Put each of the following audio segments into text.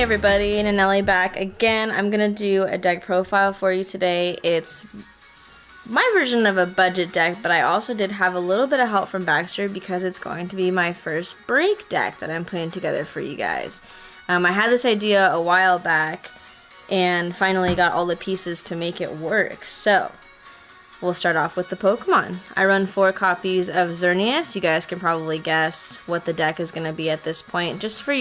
everybody, Nanelly back again. I'm gonna do a deck profile for you today. It's my version of a budget deck, but I also did have a little bit of help from Baxter because it's going to be my first break deck that I'm putting together for you guys. I had this idea a while back and finally got all the pieces to make it work. So we'll start off with the Pokemon. I run 4 copies of Xerneas. You guys can probably guess what the deck is going to be at this point. Just for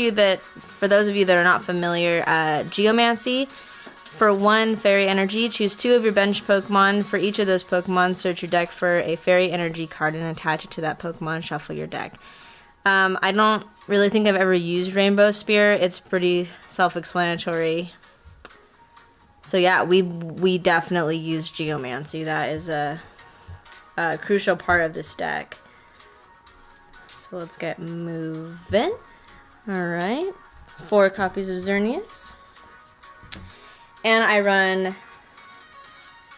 those of you that are not familiar, Geomancy. For 1 Fairy Energy, choose 2 of your bench Pokemon. For each of those Pokemon, search your deck for a Fairy Energy card and attach it to that Pokemon and shuffle your deck. I don't really think I've ever used Rainbow Spear. It's pretty self-explanatory. So yeah, we definitely use Geomancy. That is a crucial part of this deck. So let's get moving. Alright. 4 copies of Xerneas. And I run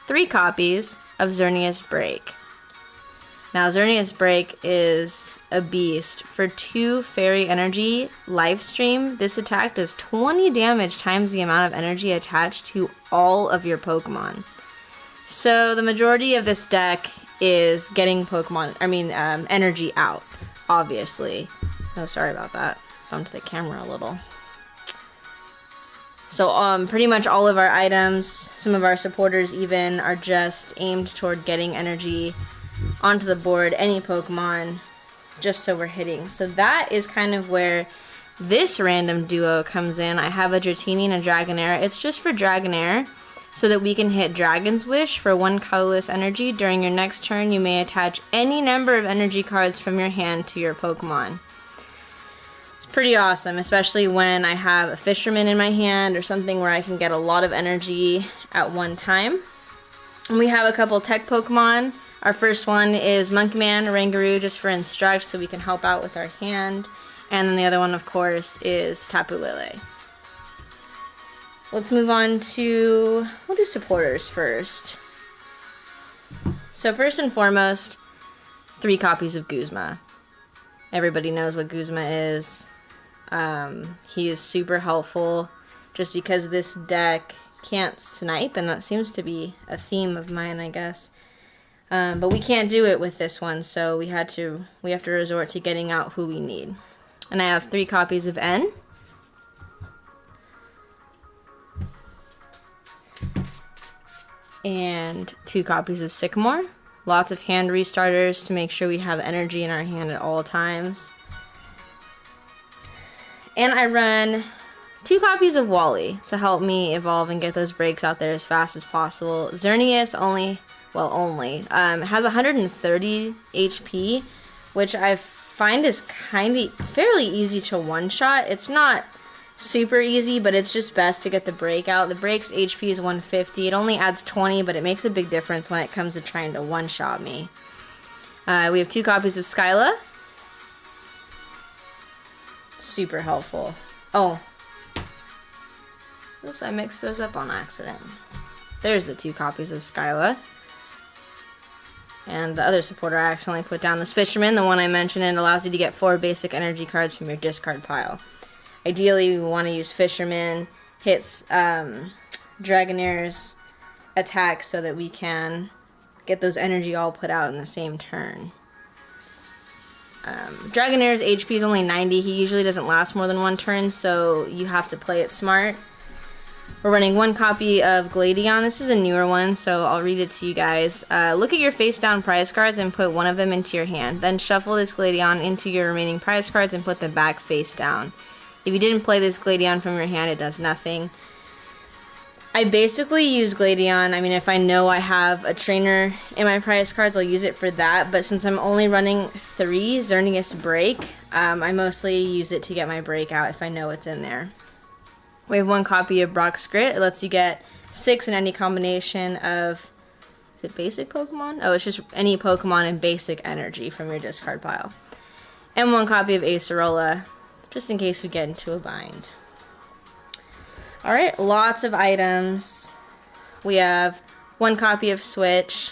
3 copies of Xerneas Break. Now Xerneas Break is a beast. For 2 Fairy Energy life stream, this attack does 20 damage times the amount of energy attached to all of your Pokemon. So the majority of this deck is getting energy out, obviously. Oh, sorry about that. Bumped the camera a little. So pretty much all of our items, some of our supporters even, are just aimed toward getting energy onto the board, any Pokemon, just so we're hitting. So that is kind of where this random duo comes in. I have a Dratini and a Dragonair. It's just for Dragonair so that we can hit Dragon's Wish for 1 colorless energy. During your next turn, you may attach any number of energy cards from your hand to your Pokemon. It's pretty awesome, especially when I have a Fisherman in my hand or something where I can get a lot of energy at one time. And we have a couple tech Pokemon. Our first one is Monkeyman, Rangaroo, just for Instruct, so we can help out with our hand. And then the other one, of course, is Tapu Lele. Let's move on to, we'll do supporters first. So first and foremost, 3 copies of Guzma. Everybody knows what Guzma is. He is super helpful just because this deck can't snipe, and that seems to be a theme of mine, I guess. But we can't do it with this one, so we have to resort to getting out who we need. And I have 3 copies of N. And 2 copies of Sycamore. Lots of hand restarters to make sure we have energy in our hand at all times. And I run 2 copies of Wally to help me evolve and get those breaks out there as fast as possible. Xerneas has 130 HP, which I find is fairly easy to one-shot. It's not super easy, but it's just best to get the break out. The break's HP is 150. It only adds 20, but it makes a big difference when it comes to trying to one-shot me. We have 2 copies of Skyla. Super helpful. Oh. Oops, I mixed those up on accident. There's the 2 copies of Skyla. And the other supporter I accidentally put down is Fisherman, the one I mentioned, and allows you to get 4 basic energy cards from your discard pile. Ideally, we want to use Fisherman, hits Dragonair's attack so that we can get those energy all put out in the same turn. Dragonair's HP is only 90. He usually doesn't last more than 1 turn, so you have to play it smart. We're running 1 copy of Gladion. This is a newer one, so I'll read it to you guys. Look at your face-down prize cards and put 1 of them into your hand. Then shuffle this Gladion into your remaining prize cards and put them back face down. If you didn't play this Gladion from your hand, it does nothing. I basically use Gladion. I mean, if I know I have a trainer in my prize cards, I'll use it for that. But since I'm only running 3 Xerneas Break, I mostly use it to get my break out if I know it's in there. We have 1 copy of Brock's Grit. It lets you get 6 in any combination of, is it basic Pokemon? Oh, it's just any Pokemon in basic energy from your discard pile. And 1 copy of Acerola, just in case we get into a bind. Alright, lots of items. We have 1 copy of Switch,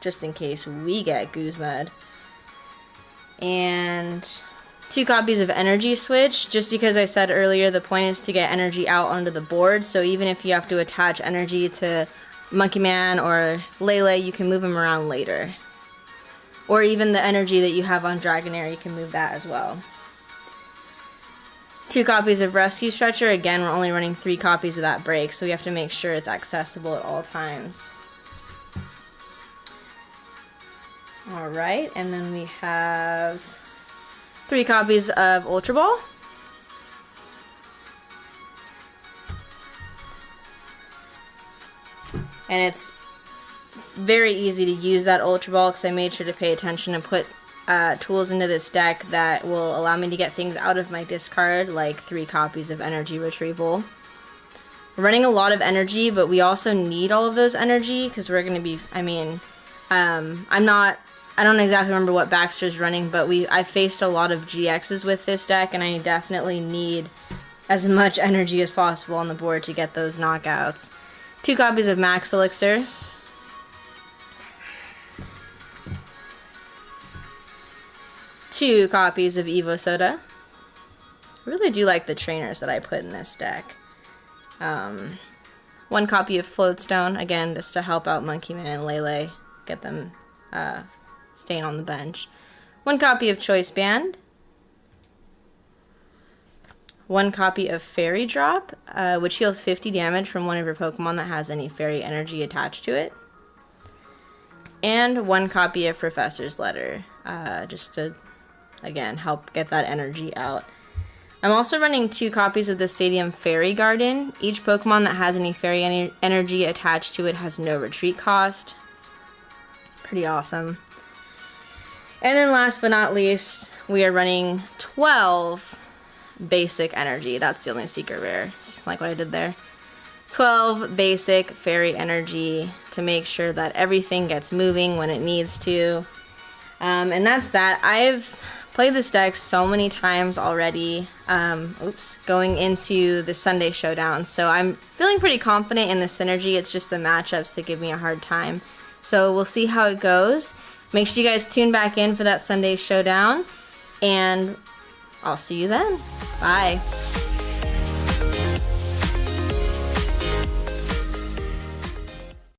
just in case we get Guzma. And 2 copies of Energy Switch, just because I said earlier the point is to get energy out onto the board, so even if you have to attach energy to Monkey Man or Lele, you can move them around later. Or even the energy that you have on Dragonair, you can move that as well. 2 copies of Rescue Stretcher. Again, we're only running 3 copies of that break, so we have to make sure it's accessible at all times. Alright, and then we have 3 copies of Ultra Ball. And it's very easy to use that Ultra Ball because I made sure to pay attention and put tools into this deck that will allow me to get things out of my discard, like 3 copies of Energy Retrieval. We're running a lot of energy, but we also need all of those energy because we're going to be, I don't exactly remember what Baxter's running, but I faced a lot of GXs with this deck, and I definitely need as much energy as possible on the board to get those knockouts. 2 copies of Max Elixir. 2 copies of Evo Soda. I really do like the trainers that I put in this deck. 1 copy of Floatstone, again, just to help out Monkey Man and Lele, get them staying on the bench. 1 copy of Choice Band. 1 copy of Fairy Drop, which heals 50 damage from one of your Pokemon that has any fairy energy attached to it. And 1 copy of Professor's Letter, just to, again, help get that energy out. I'm also running 2 copies of the Stadium Fairy Garden. Each Pokemon that has any fairy energy attached to it has no retreat cost. Pretty awesome. And then last but not least, we are running 12 basic energy. That's the only secret rare. It's like what I did there. 12 basic fairy energy to make sure that everything gets moving when it needs to. And that's that. I've played this deck so many times already, going into the Sunday Showdown. So I'm feeling pretty confident in the synergy. It's just the matchups that give me a hard time. So we'll see how it goes. Make sure you guys tune back in for that Sunday Showdown, and I'll see you then. Bye.